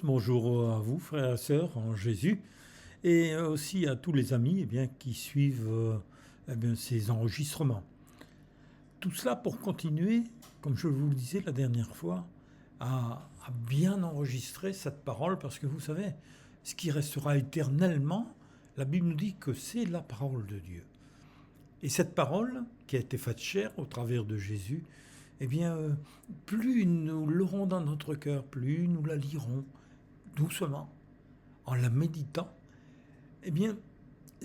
bonjour à vous frères et sœurs en Jésus et aussi à tous les amis qui suivent ces enregistrements. Tout cela pour continuer, comme je vous le disais la dernière fois, à bien enregistrer cette parole parce que vous savez, ce qui restera éternellement, la Bible nous dit que c'est la parole de Dieu. Et cette parole qui a été faite chair au travers de Jésus, plus nous l'aurons dans notre cœur, plus nous la lirons doucement, en la méditant,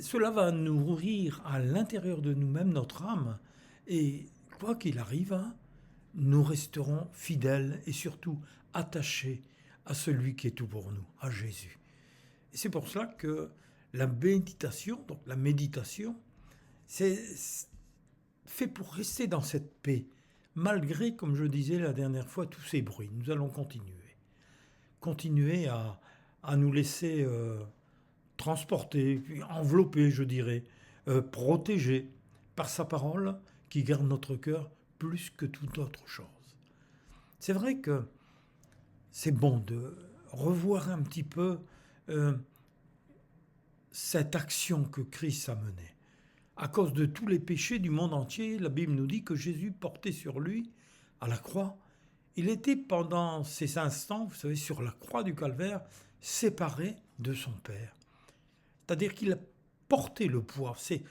cela va nourrir à l'intérieur de nous-mêmes notre âme. Et quoi qu'il arrive, nous resterons fidèles et surtout attachés à celui qui est tout pour nous, à Jésus. Et c'est pour cela que la méditation, c'est fait pour rester dans cette paix, malgré, comme je disais la dernière fois, tous ces bruits. Nous allons continuer à nous laisser transporter, puis envelopper, je dirais, protéger par sa parole qui garde notre cœur plus que toute autre chose. C'est vrai que c'est bon de revoir un petit peu cette action que Christ a menée. À cause de tous les péchés du monde entier, la Bible nous dit que Jésus portait sur lui, à la croix, il était pendant ces instants, vous savez, sur la croix du calvaire, séparé de son Père. C'est-à-dire qu'il a porté le poids. C'est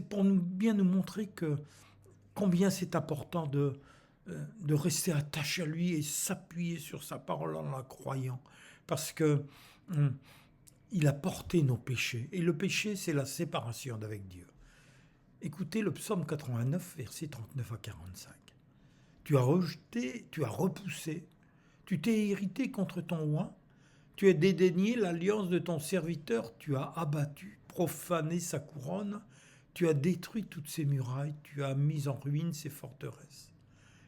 pour bien nous montrer combien c'est important de rester attaché à lui et s'appuyer sur sa parole en la croyant. Parce que il a porté nos péchés. Et le péché, c'est la séparation d'avec Dieu. Écoutez le psaume 89, versets 39 à 45. Tu as rejeté, tu as repoussé, tu t'es irrité contre ton roi, tu as dédaigné l'alliance de ton serviteur, tu as abattu, profané sa couronne, tu as détruit toutes ses murailles, tu as mis en ruine ses forteresses.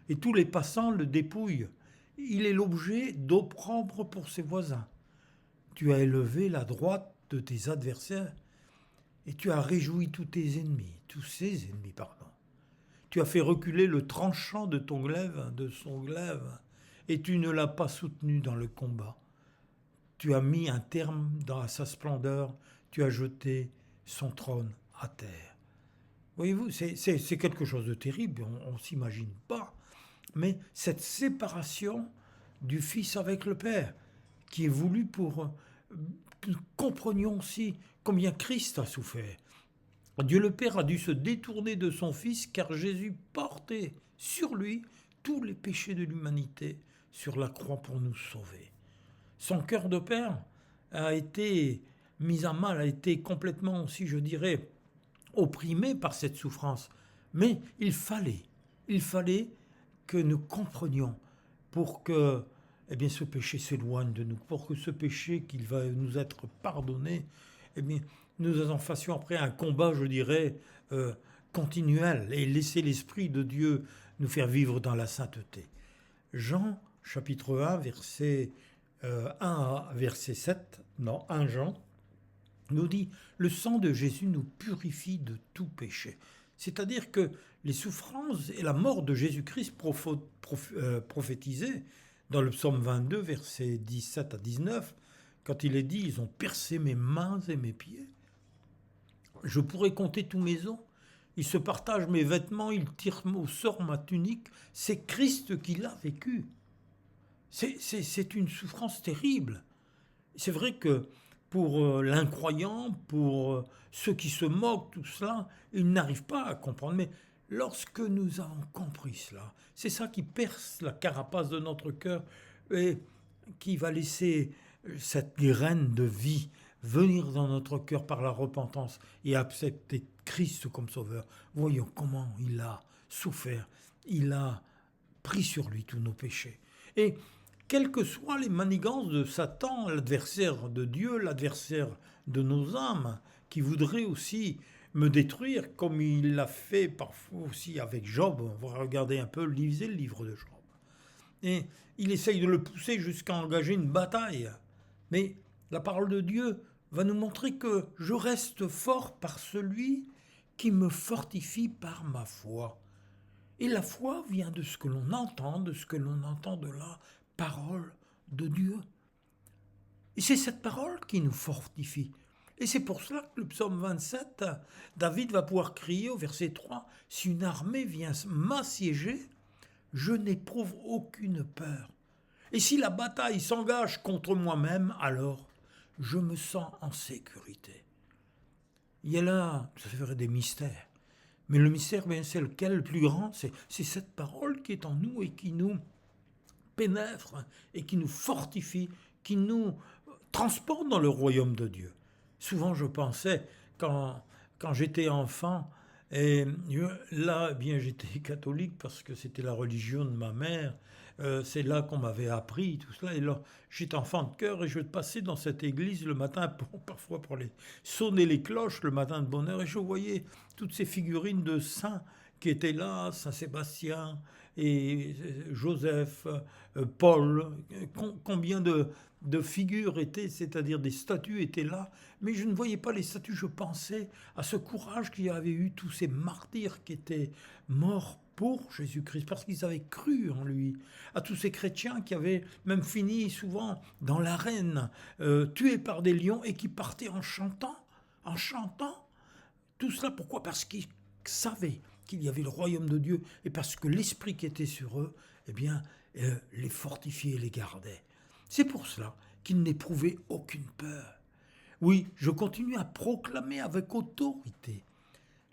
Et tous les passants le dépouillent, il est l'objet d'opprobre pour ses voisins. Tu as élevé la droite de tes adversaires et tu as réjoui tous ses ennemis. Tu as fait reculer le tranchant de son glaive, et tu ne l'as pas soutenu dans le combat. Tu as mis un terme à sa splendeur, tu as jeté son trône à terre. Voyez-vous, c'est quelque chose de terrible, on ne s'imagine pas. Mais cette séparation du Fils avec le Père, qui est voulue pour que nous comprenions aussi combien Christ a souffert. Dieu le Père a dû se détourner de son Fils car Jésus portait sur lui tous les péchés de l'humanité sur la croix pour nous sauver. Son cœur de Père a été mis à mal, a été complètement aussi, je dirais, opprimé par cette souffrance. Mais il fallait que nous comprenions pour que ce péché s'éloigne de nous, pour que ce péché qu'il va nous être pardonné, nous en fassions après un combat, je dirais, continuel et laisser l'Esprit de Dieu nous faire vivre dans la sainteté. Jean, chapitre 1, verset 1 à verset 7, 1 Jean, nous dit « Le sang de Jésus nous purifie de tout péché ». C'est-à-dire que les souffrances et la mort de Jésus-Christ prophétisées dans le psaume 22, versets 17 à 19, quand il est dit « Ils ont percé mes mains et mes pieds ». Je pourrais compter tous mes os. Ils se partagent mes vêtements, ils tirent au sort ma tunique. C'est Christ qui l'a vécu. C'est une souffrance terrible. C'est vrai que pour l'incroyant, pour ceux qui se moquent, tout cela, ils n'arrivent pas à comprendre. Mais lorsque nous avons compris cela, c'est ça qui perce la carapace de notre cœur et qui va laisser cette graine de vie venir dans notre cœur par la repentance et accepter Christ comme sauveur. Voyons comment il a souffert, il a pris sur lui tous nos péchés. Et quelles que soient les manigances de Satan, l'adversaire de Dieu, l'adversaire de nos âmes, qui voudrait aussi me détruire, comme il l'a fait parfois aussi avec Job. On va regarder un peu, lisez le livre de Job. Et il essaye de le pousser jusqu'à engager une bataille. Mais la parole de Dieu va nous montrer que je reste fort par celui qui me fortifie par ma foi. Et la foi vient de ce que l'on entend, de la parole de Dieu. Et c'est cette parole qui nous fortifie. Et c'est pour cela que le psaume 27, David va pouvoir crier au verset 3, « Si une armée vient m'assiéger, je n'éprouve aucune peur. Et si la bataille s'engage contre moi-même, alors je me sens en sécurité. » Il y a là, ça ferait des mystères. Mais le mystère, bien, c'est lequel le plus grand? C'est cette parole qui est en nous et qui nous pénètre et qui nous fortifie, qui nous transporte dans le royaume de Dieu. Souvent, je pensais, quand j'étais enfant, et là, bien, j'étais catholique parce que c'était la religion de ma mère. C'est là qu'on m'avait appris tout cela. Et là, j'étais enfant de cœur et je passais dans cette église le matin, parfois pour les sonner les cloches le matin de bonne heure. Et je voyais toutes ces figurines de saints qui étaient là, Saint Sébastien et Joseph, Paul. Combien de figures étaient, c'est-à-dire des statues étaient là, mais je ne voyais pas les statues, je pensais à ce courage qu'il y avait eu tous ces martyrs qui étaient morts pour Jésus-Christ, parce qu'ils avaient cru en lui, à tous ces chrétiens qui avaient même fini souvent dans l'arène, tués par des lions et qui partaient en chantant. Tout cela, pourquoi? Parce qu'ils savaient qu'il y avait le royaume de Dieu et parce que l'esprit qui était sur eux, eh bien, les fortifiait et les gardait. C'est pour cela qu'ils n'éprouvaient aucune peur. Oui, je continue à proclamer avec autorité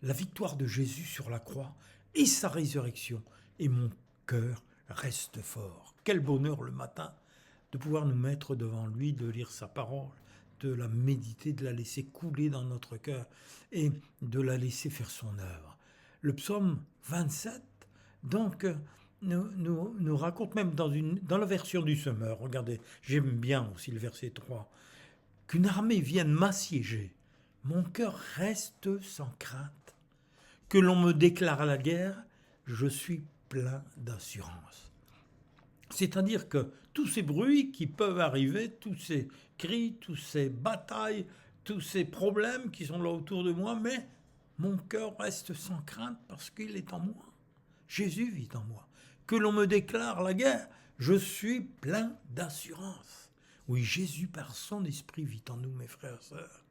la victoire de Jésus sur la croix et sa résurrection, et mon cœur reste fort. Quel bonheur le matin de pouvoir nous mettre devant lui, de lire sa parole, de la méditer, de la laisser couler dans notre cœur et de la laisser faire son œuvre. Le psaume 27, donc, nous raconte même dans la version du Semeur, regardez, j'aime bien aussi le verset 3, qu'une armée vienne m'assiéger, mon cœur reste sans crainte. Que l'on me déclare la guerre, je suis plein d'assurance. C'est-à-dire que tous ces bruits qui peuvent arriver, tous ces cris, toutes ces batailles, tous ces problèmes qui sont là autour de moi, mais mon cœur reste sans crainte parce qu'il est en moi. Jésus vit en moi. Que l'on me déclare la guerre, je suis plein d'assurance. Oui, Jésus par son esprit vit en nous, mes frères et sœurs.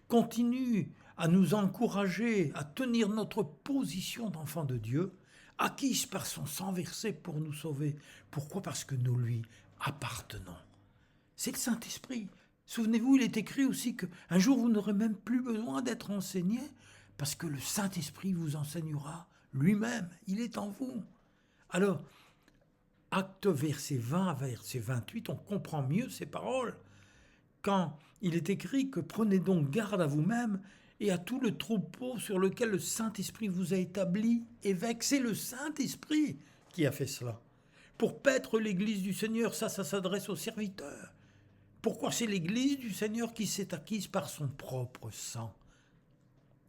Continue à nous encourager à tenir notre position d'enfant de Dieu, acquise par son sang versé pour nous sauver. Pourquoi? Parce que nous lui appartenons. C'est le Saint-Esprit. Souvenez-vous, il est écrit aussi qu'un jour vous n'aurez même plus besoin d'être enseigné parce que le Saint-Esprit vous enseignera lui-même. Il est en vous. Alors, acte verset 20 à verset 28, on comprend mieux ces paroles. Quand il est écrit que prenez donc garde à vous-même et à tout le troupeau sur lequel le Saint-Esprit vous a établi évêque. C'est le Saint-Esprit qui a fait cela. Pour paître l'Église du Seigneur, ça s'adresse aux serviteurs. Pourquoi? C'est l'Église du Seigneur qui s'est acquise par son propre sang.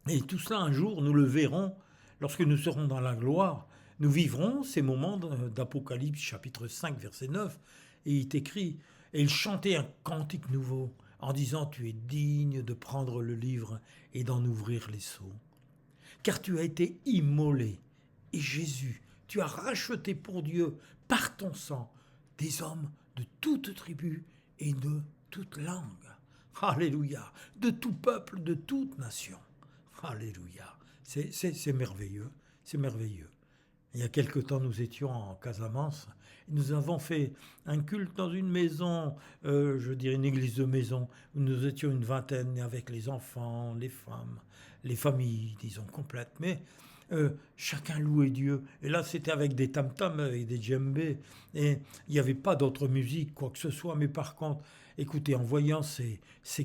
Et tout cela, un jour, nous le verrons lorsque nous serons dans la gloire. Nous vivrons ces moments d'Apocalypse chapitre 5 verset 9 et il est écrit « Et il chantait un cantique nouveau en disant « Tu es digne de prendre le livre et d'en ouvrir les sceaux. Car tu as été immolé et Jésus, tu as racheté pour Dieu par ton sang des hommes de toute tribu et de toute langue. Alléluia. De tout peuple, de toute nation. Alléluia. C'est merveilleux. C'est merveilleux. Il y a quelque temps, nous étions en Casamance. Et nous avons fait un culte dans une maison, je dirais une église de maison, où nous étions une vingtaine avec les enfants, les femmes, les familles, disons, complètes. Mais chacun louait Dieu. Et là, c'était avec des tam-tams, avec des djembés. Et il n'y avait pas d'autre musique, quoi que ce soit. Mais par contre, écoutez, en voyant ces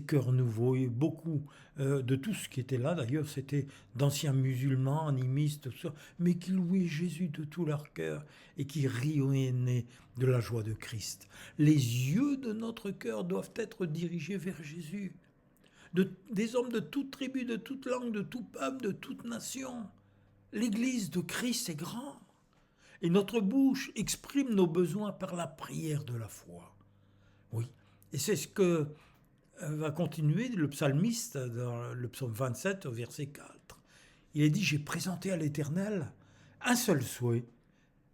chœurs nouveaux, et beaucoup de tout ce qui était là, d'ailleurs, c'était d'anciens musulmans, animistes, tout ça, mais qui louaient Jésus de tout leur cœur et qui rayonnaient de la joie de Christ. Les yeux de notre cœur doivent être dirigés vers Jésus. Des hommes de toute tribu, de toute langue, de tout peuple, de toute nation. L'Église de Christ est grande. Et notre bouche exprime nos besoins par la prière de la foi. Oui, et c'est ce que va continuer le psalmiste dans le psaume 27 au verset 4. Il est dit « J'ai présenté à l'Éternel un seul souhait,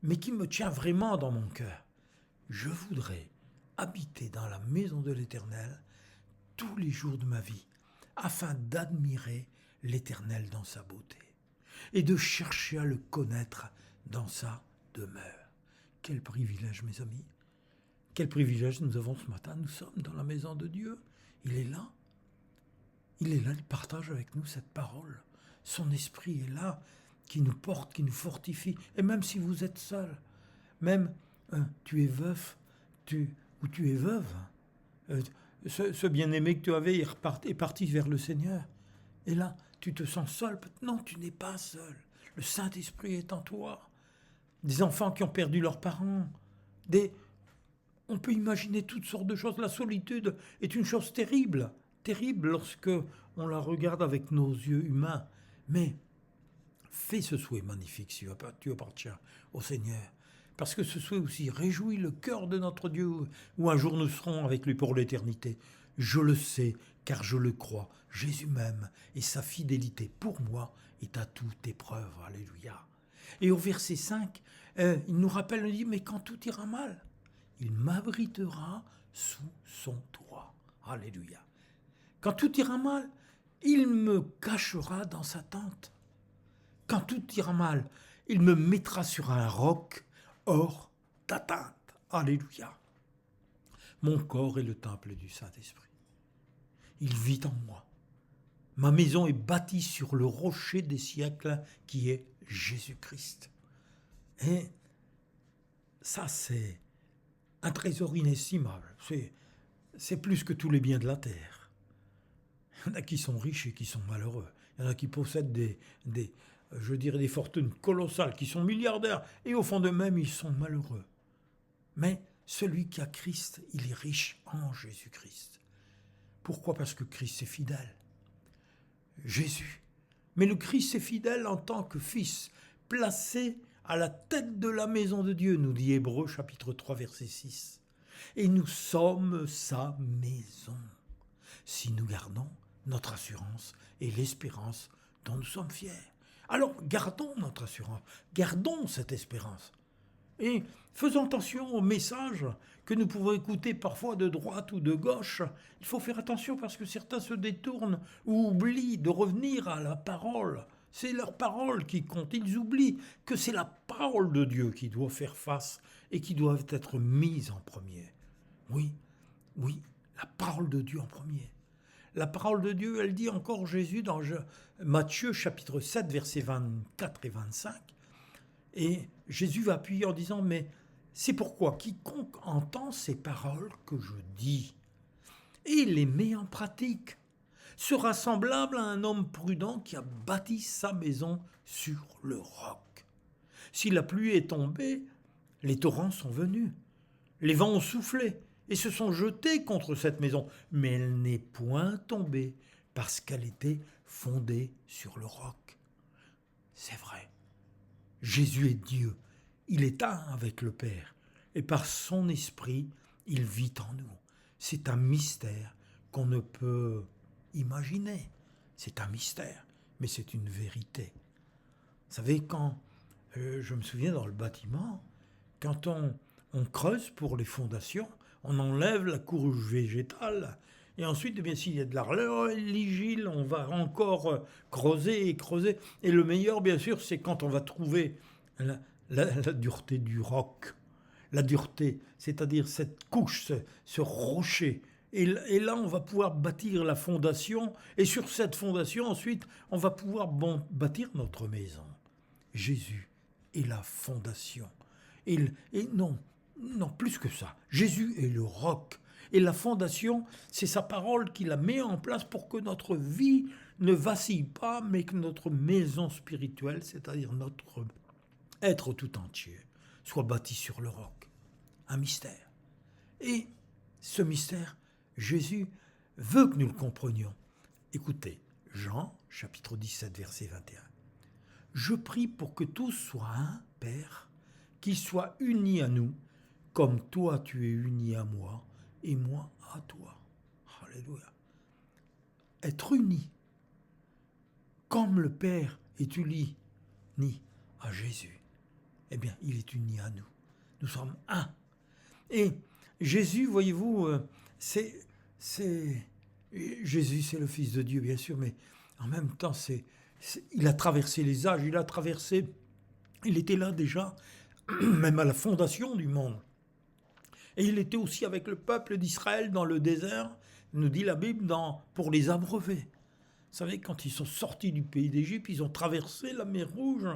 mais qui me tient vraiment dans mon cœur. Je voudrais habiter dans la maison de l'Éternel tous les jours de ma vie, afin d'admirer l'Éternel dans sa beauté et de chercher à le connaître dans sa demeure. Quel privilège, mes amis! Quel privilège nous avons ce matin. Nous sommes dans la maison de Dieu. Il est là. Il est là, il partage avec nous cette parole. Son esprit est là, qui nous porte, qui nous fortifie. Et même si vous êtes seul, même tu es veuf ou tu es veuve, ce bien-aimé que tu avais est parti vers le Seigneur. Et là, tu te sens seul. Non, tu n'es pas seul. Le Saint-Esprit est en toi. Des enfants qui ont perdu leurs parents. On peut imaginer toutes sortes de choses. La solitude est une chose terrible. Terrible lorsque on la regarde avec nos yeux humains. Mais fais ce souhait magnifique si tu appartiens au Seigneur. Parce que ce souhait aussi réjouit le cœur de notre Dieu, où un jour nous serons avec lui pour l'éternité. Je le sais, car je le crois. Jésus m'aime, et sa fidélité pour moi est à toute épreuve. Alléluia. Et au verset 5, il nous rappelle, il dit, mais quand tout ira mal, il m'abritera sous son toit. Alléluia. Quand tout ira mal, il me cachera dans sa tente. Quand tout ira mal, il me mettra sur un roc hors d'atteinte. Alléluia. Mon corps est le temple du Saint-Esprit. Il vit en moi. Ma maison est bâtie sur le rocher des siècles qui est Jésus-Christ. Et ça, c'est un trésor inestimable. C'est plus que tous les biens de la terre. Il y en a qui sont riches et qui sont malheureux. Il y en a qui possèdent des fortunes colossales, qui sont milliardaires, et au fond d'eux-mêmes, ils sont malheureux. Mais celui qui a Christ, il est riche en Jésus-Christ. Pourquoi ? Parce que Christ est fidèle. Jésus. Mais le Christ est fidèle en tant que fils, placé à la tête de la maison de Dieu, nous dit Hébreux chapitre 3, verset 6. Et nous sommes sa maison, si nous gardons notre assurance et l'espérance dont nous sommes fiers. Alors gardons notre assurance, gardons cette espérance. Et faisons attention aux messages que nous pouvons écouter parfois de droite ou de gauche. Il faut faire attention parce que certains se détournent ou oublient de revenir à la parole. C'est leur parole qui compte. Ils oublient que c'est la parole de Dieu qui doit faire face et qui doit être mise en premier. Oui, la parole de Dieu en premier. La parole de Dieu, elle dit encore Jésus dans Matthieu chapitre 7, versets 24 et 25. Et Jésus va appuyer en disant, mais c'est pourquoi quiconque entend ces paroles que je dis et les met en pratique sera semblable à un homme prudent qui a bâti sa maison sur le roc. Si la pluie est tombée, les torrents sont venus, les vents ont soufflé et se sont jetés contre cette maison, mais elle n'est point tombée parce qu'elle était fondée sur le roc. C'est vrai. Jésus est Dieu, il est un avec le Père, et par son esprit, il vit en nous. C'est un mystère qu'on ne peut imaginer. C'est un mystère, mais c'est une vérité. Vous savez, quand, je me souviens dans le bâtiment, quand on creuse pour les fondations, on enlève la couche végétale, et ensuite, eh bien, s'il y a de l'argile, on va encore creuser et creuser. Et le meilleur, bien sûr, c'est quand on va trouver la dureté du roc. La dureté, c'est-à-dire cette couche, ce rocher. Et là, on va pouvoir bâtir la fondation. Et sur cette fondation, ensuite, on va pouvoir bâtir notre maison. Jésus est la fondation. Et non, plus que ça. Jésus est le roc. Et la fondation, c'est sa parole qui la met en place pour que notre vie ne vacille pas, mais que notre maison spirituelle, c'est-à-dire notre être tout entier, soit bâtie sur le roc. Un mystère. Et ce mystère, Jésus veut que nous le comprenions. Écoutez, Jean, chapitre 17, verset 21. Je prie pour que tous soient un, Père, qu'ils soient unis à nous, comme toi tu es uni à moi, et moi à toi. Alléluia. Être unis, comme le Père est uni à Jésus, eh bien, il est uni à nous. Nous sommes un. Et Jésus, voyez-vous, c'est Jésus, c'est le Fils de Dieu, bien sûr, mais en même temps, il a traversé les âges, il était là déjà, même à la fondation du monde. Et il était aussi avec le peuple d'Israël dans le désert, nous dit la Bible, pour les abreuver. Vous savez, quand ils sont sortis du pays d'Égypte, ils ont traversé la mer Rouge.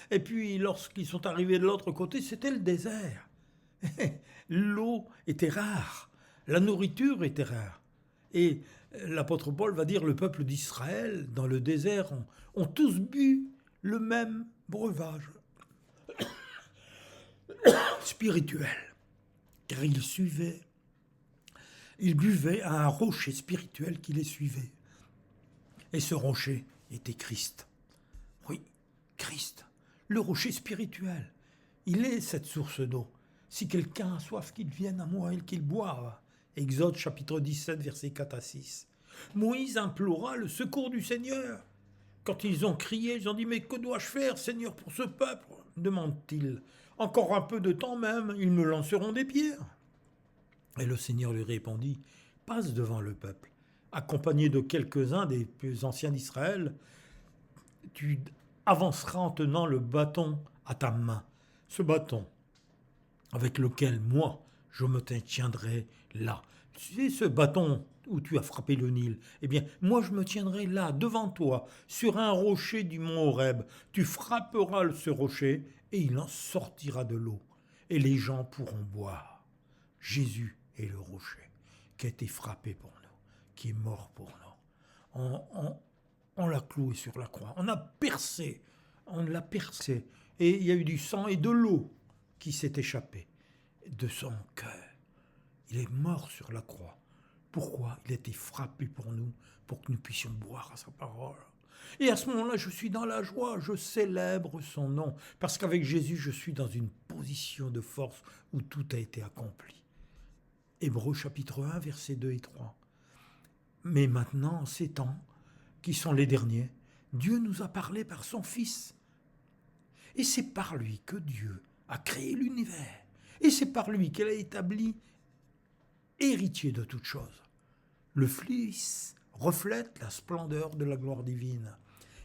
Et puis, lorsqu'ils sont arrivés de l'autre côté, c'était le désert. L'eau était rare. La nourriture était rare. Et l'apôtre Paul va dire, le peuple d'Israël, dans le désert, ont tous bu le même breuvage spirituel. Car ils buvaient à un rocher spirituel qui les suivait. Et ce rocher était Christ. Oui, Christ, le rocher spirituel. Il est cette source d'eau. Si quelqu'un a soif, qu'il vienne à moi et qu'il boive. Exode chapitre 17, versets 4 à 6. Moïse implora le secours du Seigneur. Quand ils ont crié, ils ont dit, mais que dois-je faire, Seigneur, pour ce peuple demande-t-il. Encore un peu de temps même, ils me lanceront des pierres. Et le Seigneur lui répondit, passe devant le peuple, accompagné de quelques-uns des plus anciens d'Israël, tu avanceras en tenant le bâton à ta main, ce bâton avec lequel moi je me tiendrai là. Tu sais, ce bâton où tu as frappé le Nil, eh bien, moi je me tiendrai là, devant toi, sur un rocher du mont Horeb. Tu frapperas ce rocher et il en sortira de l'eau, et les gens pourront boire. Jésus est le rocher qui a été frappé pour nous, qui est mort pour nous. On l'a cloué sur la croix, on l'a percé, et il y a eu du sang et de l'eau qui s'est échappée de son cœur. Il est mort sur la croix. Pourquoi? Il a été frappé pour nous, pour que nous puissions boire à sa parole. Et à ce moment-là, je suis dans la joie, je célèbre son nom, parce qu'avec Jésus, je suis dans une position de force où tout a été accompli. Hébreux chapitre 1, versets 2 et 3. Mais maintenant, en ces temps, qui sont les derniers, Dieu nous a parlé par son Fils. Et c'est par lui que Dieu a créé l'univers. Et c'est par lui qu'elle a établi héritier de toutes choses. Le Fils reflète la splendeur de la gloire divine.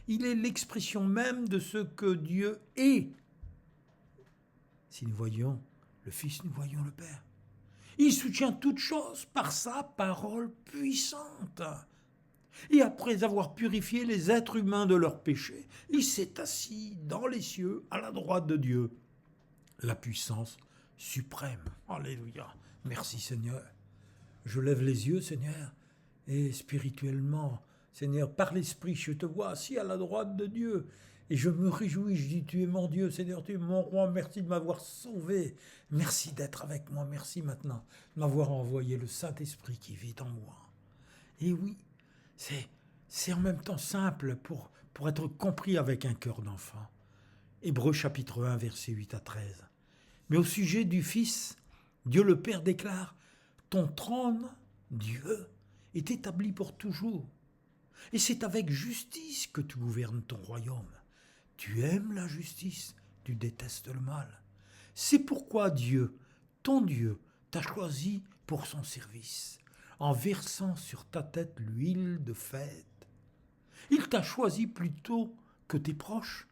Il est l'expression même de ce que Dieu est. Si nous voyons le Fils, nous voyons le Père. Il soutient toutes choses par sa parole puissante. Et après avoir purifié les êtres humains de leurs péchés, il s'est assis dans les cieux à la droite de Dieu. La puissance suprême. Alléluia. Merci Seigneur. Je lève les yeux, Seigneur, et spirituellement, Seigneur, par l'Esprit, je te vois assis à la droite de Dieu. Et je me réjouis, je dis, tu es mon Dieu, Seigneur, tu es mon roi, merci de m'avoir sauvé. Merci d'être avec moi, merci maintenant de m'avoir envoyé le Saint-Esprit qui vit en moi. Et oui, c'est en même temps simple pour être compris avec un cœur d'enfant. Hébreux chapitre 1, versets 8 à 13. Mais au sujet du Fils, Dieu le Père déclare, ton trône, Dieu, est établi pour toujours. Et c'est avec justice que tu gouvernes ton royaume. Tu aimes la justice, tu détestes le mal. C'est pourquoi Dieu, ton Dieu, t'a choisi pour son service, en versant sur ta tête l'huile de fête. Il t'a choisi plutôt que tes proches.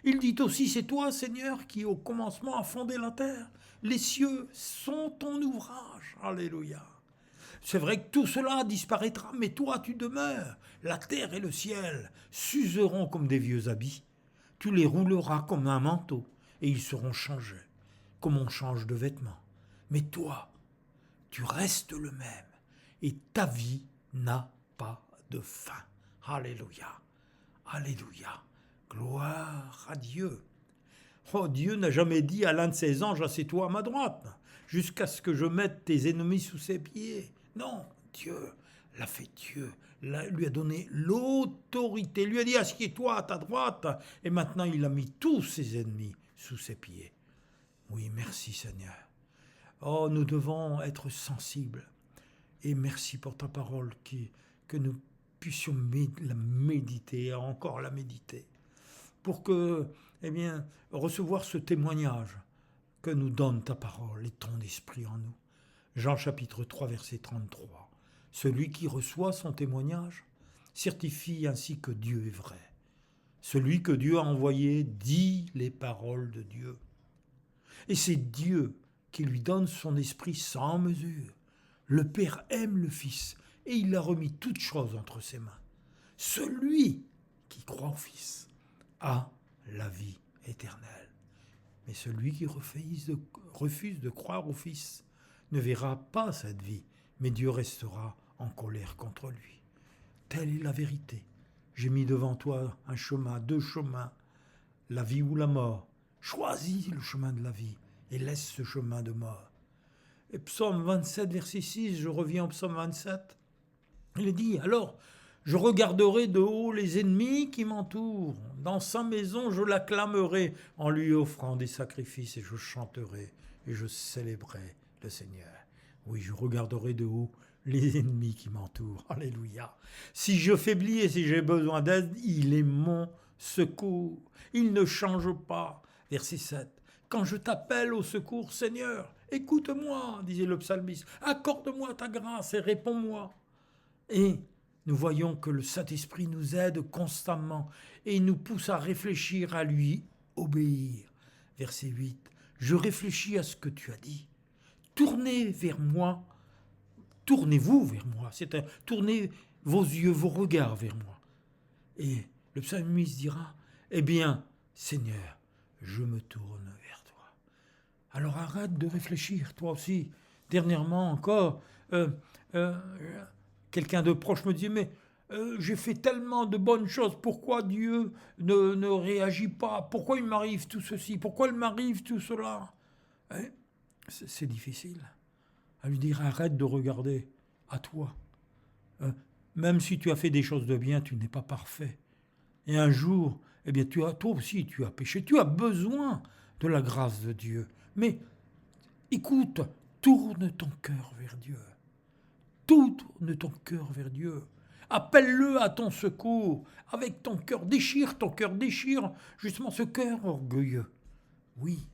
Il dit aussi, c'est toi, Seigneur, qui au commencement a fondé la terre. Les cieux sont ton ouvrage. Alléluia. C'est vrai que tout cela disparaîtra, mais toi, tu demeures. La terre et le ciel s'useront comme des vieux habits. Tu les rouleras comme un manteau, et ils seront changés, comme on change de vêtements. Mais toi, tu restes le même, et ta vie n'a pas de fin. Alléluia. Alléluia. Gloire à Dieu. Oh, Dieu n'a jamais dit à l'un de ses anges, assieds-toi à ma droite, jusqu'à ce que je mette tes ennemis sous ses pieds. Non, Dieu l'a fait Dieu, lui a donné l'autorité, lui a dit, assieds-toi à ta droite, et maintenant il a mis tous ses ennemis sous ses pieds. Oui, merci Seigneur. Oh, nous devons être sensibles, et merci pour ta parole que nous puissions la méditer, et encore la méditer, pour que, recevoir ce témoignage que nous donne ta parole et ton esprit en nous. Jean chapitre 3, verset 33. Celui qui reçoit son témoignage certifie ainsi que Dieu est vrai. Celui que Dieu a envoyé dit les paroles de Dieu. Et c'est Dieu qui lui donne son esprit sans mesure. Le Père aime le Fils et il a remis toutes choses entre ses mains. Celui qui croit au Fils a la vie éternelle. Mais celui qui refuse de croire au Fils ne verra pas cette vie, mais Dieu restera en colère contre lui. Telle est la vérité. J'ai mis devant toi un chemin, deux chemins, la vie ou la mort. Choisis le chemin de la vie et laisse ce chemin de mort. Et psaume 27, verset 6, je reviens au psaume 27. Il est dit, alors, je regarderai de haut les ennemis qui m'entourent. Dans sa maison, je l'acclamerai en lui offrant des sacrifices et je chanterai et je célébrerai le Seigneur. Oui, je regarderai de haut les ennemis qui m'entourent. Alléluia. Si je faiblis et si j'ai besoin d'aide, il est mon secours. Il ne change pas. Verset 7. Quand je t'appelle au secours, Seigneur, écoute-moi, disait le psalmiste. Accorde-moi ta grâce et réponds-moi. Et nous voyons que le Saint-Esprit nous aide constamment et nous pousse à réfléchir, à lui obéir. Verset 8. Je réfléchis à ce que tu as dit. Tournez vers moi. Tournez-vous vers moi, tournez vos yeux, vos regards vers moi. Et le psalmiste dira, eh bien, Seigneur, je me tourne vers toi. Alors arrête de réfléchir, toi aussi. Dernièrement encore, quelqu'un de proche me dit, mais j'ai fait tellement de bonnes choses, pourquoi Dieu ne réagit pas? Pourquoi il m'arrive tout ceci? Pourquoi il m'arrive tout cela? C'est difficile. À lui dire arrête de regarder à toi. Même si tu as fait des choses de bien, tu n'es pas parfait. Et un jour, eh bien, toi aussi, tu as péché. Tu as besoin de la grâce de Dieu. Mais écoute, tourne ton cœur vers Dieu. Tourne ton cœur vers Dieu. Appelle-le à ton secours. Avec ton cœur, déchire justement ce cœur orgueilleux. Oui,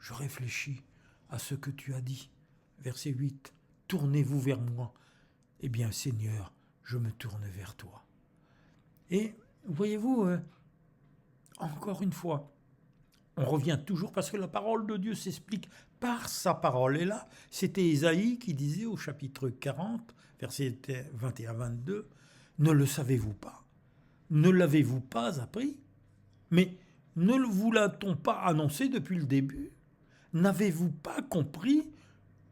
je réfléchis à ce que tu as dit. Verset 8, tournez-vous vers moi. Eh bien, Seigneur, je me tourne vers toi. Et voyez-vous, encore une fois, on revient toujours parce que la parole de Dieu s'explique par sa parole. Et là, c'était Ésaïe qui disait au chapitre 40, versets 21-22, ne le savez-vous pas? Ne l'avez-vous pas appris? Mais ne vous l'a-t-on pas annoncé depuis le début? N'avez-vous pas compris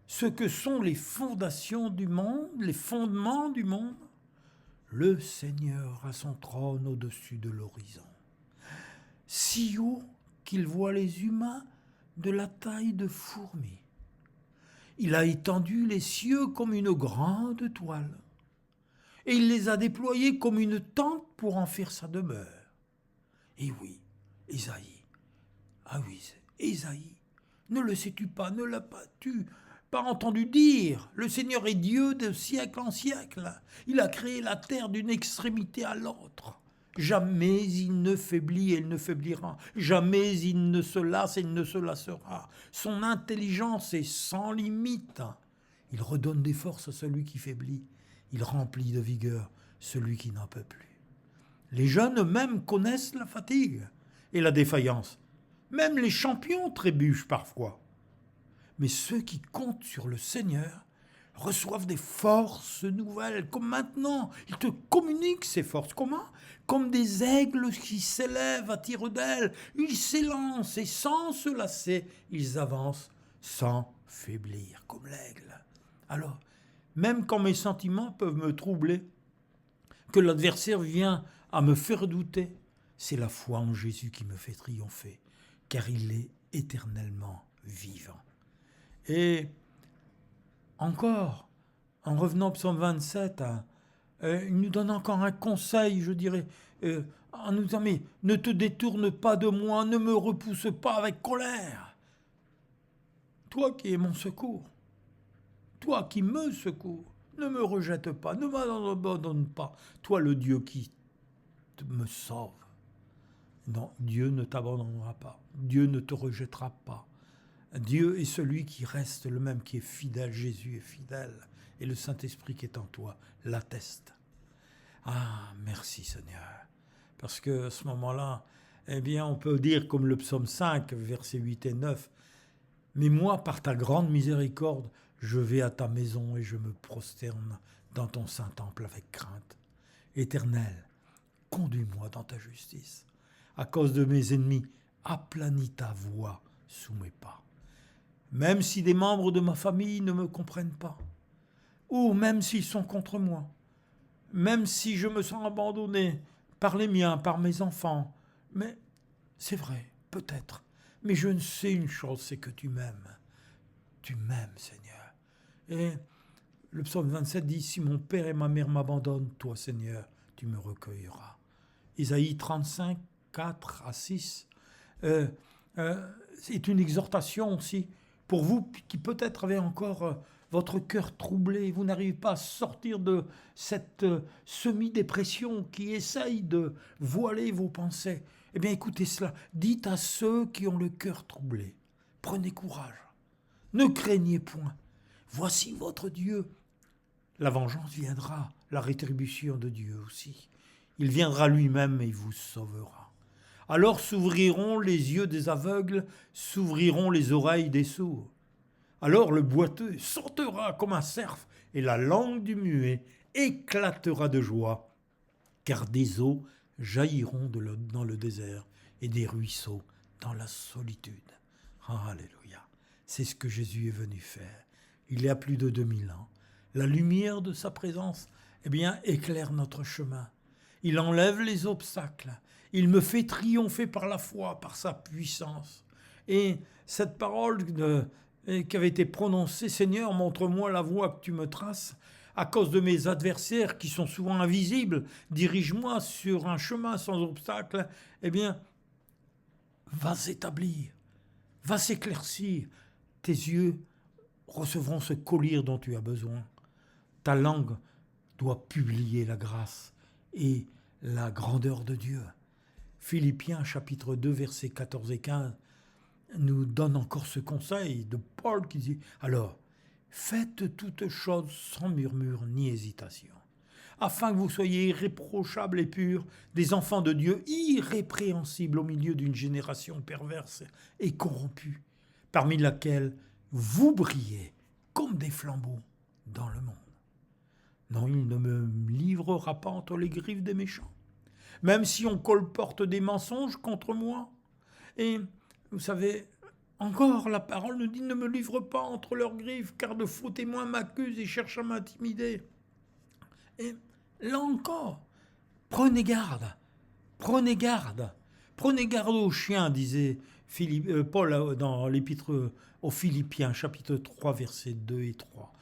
ce que sont les fondations du monde, les fondements du monde? Le Seigneur a son trône au-dessus de l'horizon, si haut qu'il voit les humains de la taille de fourmis. Il a étendu les cieux comme une grande toile, et il les a déployés comme une tente pour en faire sa demeure. Et oui, Ésaïe, ah oui, Ésaïe, ne le sais-tu pas, ne l'as pas entendu dire, le Seigneur est Dieu de siècle en siècle. Il a créé la terre d'une extrémité à l'autre. Jamais il ne faiblit et il ne faiblira. Jamais il ne se lasse et il ne se lassera. Son intelligence est sans limite. Il redonne des forces à celui qui faiblit. Il remplit de vigueur celui qui n'en peut plus. Les jeunes eux-mêmes connaissent la fatigue et la défaillance. Même les champions trébuchent parfois. Mais ceux qui comptent sur le Seigneur reçoivent des forces nouvelles, comme maintenant. Il te communique ces forces. Comment? Comme des aigles qui s'élèvent à tire d'aile. Ils s'élancent et sans se lasser, ils avancent sans faiblir, comme l'aigle. Alors, même quand mes sentiments peuvent me troubler, que l'adversaire vient à me faire douter, c'est la foi en Jésus qui me fait triompher, car il est éternellement vivant. Et encore, en revenant au psaume 27, il nous donne encore un conseil, je dirais, en nous disant, mais ne te détourne pas de moi, ne me repousse pas avec colère. Toi qui es mon secours, toi qui me secours, ne me rejette pas, ne m'abandonne pas, toi le Dieu qui me sauve. Non, Dieu ne t'abandonnera pas, Dieu ne te rejettera pas. Dieu est celui qui reste le même, qui est fidèle. Jésus est fidèle. Et le Saint-Esprit qui est en toi l'atteste. Ah, merci Seigneur. Parce qu'à ce moment-là, eh bien, on peut dire comme le psaume 5, versets 8 et 9, « Mais moi, par ta grande miséricorde, je vais à ta maison et je me prosterne dans ton saint temple avec crainte. Éternel, conduis-moi dans ta justice. À cause de mes ennemis, aplanis ta voie sous mes pas. Même si des membres de ma famille ne me comprennent pas, ou même s'ils sont contre moi, même si je me sens abandonné par les miens, par mes enfants. Mais c'est vrai, peut-être. Mais je ne sais une chose, c'est que tu m'aimes. Tu m'aimes, Seigneur. Et le psaume 27 dit, « Si mon père et ma mère m'abandonnent, toi, Seigneur, tu me recueilleras. » Isaïe 35, 4 à 6, c'est une exhortation aussi pour vous qui peut-être avez encore votre cœur troublé, vous n'arrivez pas à sortir de cette semi-dépression qui essaye de voiler vos pensées. Eh bien écoutez cela, dites à ceux qui ont le cœur troublé, prenez courage, ne craignez point, voici votre Dieu. La vengeance viendra, la rétribution de Dieu aussi. Il viendra lui-même et il vous sauvera. Alors s'ouvriront les yeux des aveugles, s'ouvriront les oreilles des sourds. Alors le boiteux sautera comme un cerf et la langue du muet éclatera de joie, car des eaux jailliront dans le désert et des ruisseaux dans la solitude. Alléluia. C'est ce que Jésus est venu faire. Il y a plus de 2000 ans. La lumière de sa présence, éclaire notre chemin. Il enlève les obstacles. Il me fait triompher par la foi, par sa puissance. Et cette parole qui avait été prononcée, « Seigneur, montre-moi la voie que tu me traces, à cause de mes adversaires qui sont souvent invisibles, dirige-moi sur un chemin sans obstacle. » Va s'établir, va s'éclaircir. Tes yeux recevront ce collier dont tu as besoin. Ta langue doit publier la grâce et la grandeur de Dieu. Philippiens chapitre 2 versets 14 et 15 nous donne encore ce conseil de Paul qui dit « Alors, faites toutes choses sans murmure ni hésitation, afin que vous soyez irréprochables et purs, des enfants de Dieu irrépréhensibles au milieu d'une génération perverse et corrompue, parmi laquelle vous brillez comme des flambeaux dans le monde. Non, il ne me livrera pas entre les griffes des méchants, même si on colporte des mensonges contre moi. » Et vous savez, encore la parole nous dit « Ne me livre pas entre leurs griffes, car de faux témoins m'accusent et cherchent à m'intimider. » Et là encore, prenez garde, prenez garde. Prenez garde aux chiens, disait Paul dans l'épître aux Philippiens, chapitre 3, versets 2 et 3.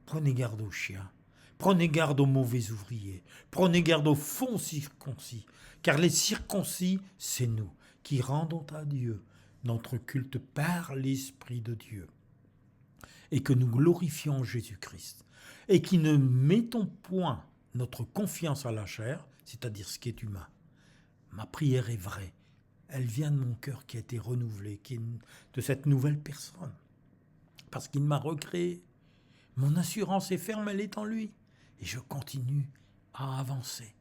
Prenez garde aux chiens. Prenez garde aux mauvais ouvriers. Prenez garde aux faux circoncis. Car les circoncis, c'est nous qui rendons à Dieu notre culte par l'Esprit de Dieu. Et que nous glorifions Jésus-Christ. Et qui ne mettons point notre confiance à la chair, c'est-à-dire ce qui est humain. Ma prière est vraie. Elle vient de mon cœur qui a été renouvelé, de cette nouvelle personne. Parce qu'il m'a recréé. Mon assurance est ferme, elle est en lui. Et je continue à avancer.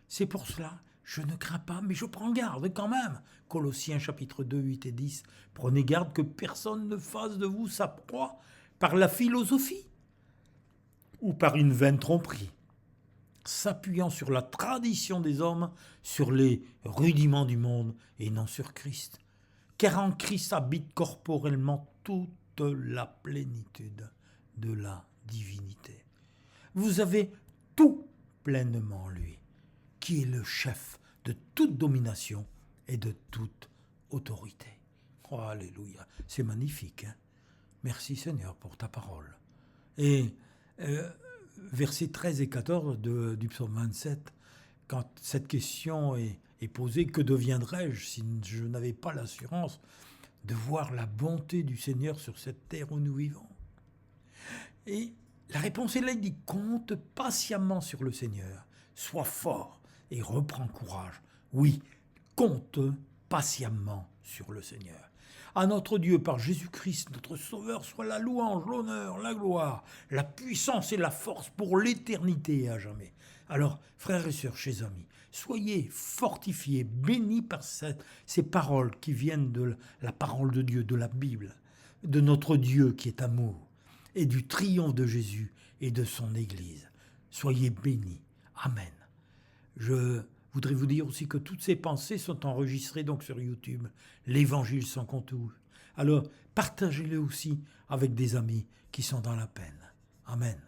C'est pour cela, je ne crains pas, mais je prends garde quand même. Colossiens chapitre 2, 8 et 10. Prenez garde que personne ne fasse de vous sa proie par la philosophie ou par une vaine tromperie, s'appuyant sur la tradition des hommes, sur les rudiments du monde et non sur Christ. Car en Christ habite corporellement toute la plénitude de la divinité. Vous avez tout pleinement en lui, qui est le chef de toute domination et de toute autorité. Oh, alléluia, c'est magnifique. Hein? Merci Seigneur pour ta parole. Et versets 13 et 14 du psaume 27, quand cette question est posée, que deviendrais-je si je n'avais pas l'assurance de voir la bonté du Seigneur sur cette terre où nous vivons? Et la réponse est là, il dit, compte patiemment sur le Seigneur, sois fort et reprends courage. Oui, compte patiemment sur le Seigneur. À notre Dieu, par Jésus-Christ, notre Sauveur, soit la louange, l'honneur, la gloire, la puissance et la force pour l'éternité et à jamais. Alors, frères et sœurs, chers amis, soyez fortifiés, bénis par ces paroles qui viennent de la parole de Dieu, de la Bible, de notre Dieu qui est amour, et du triomphe de Jésus et de son Église. Soyez bénis. Amen. Je voudrais vous dire aussi que toutes ces pensées sont enregistrées donc sur YouTube, l'Évangile sans contour. Alors, partagez-les aussi avec des amis qui sont dans la peine. Amen.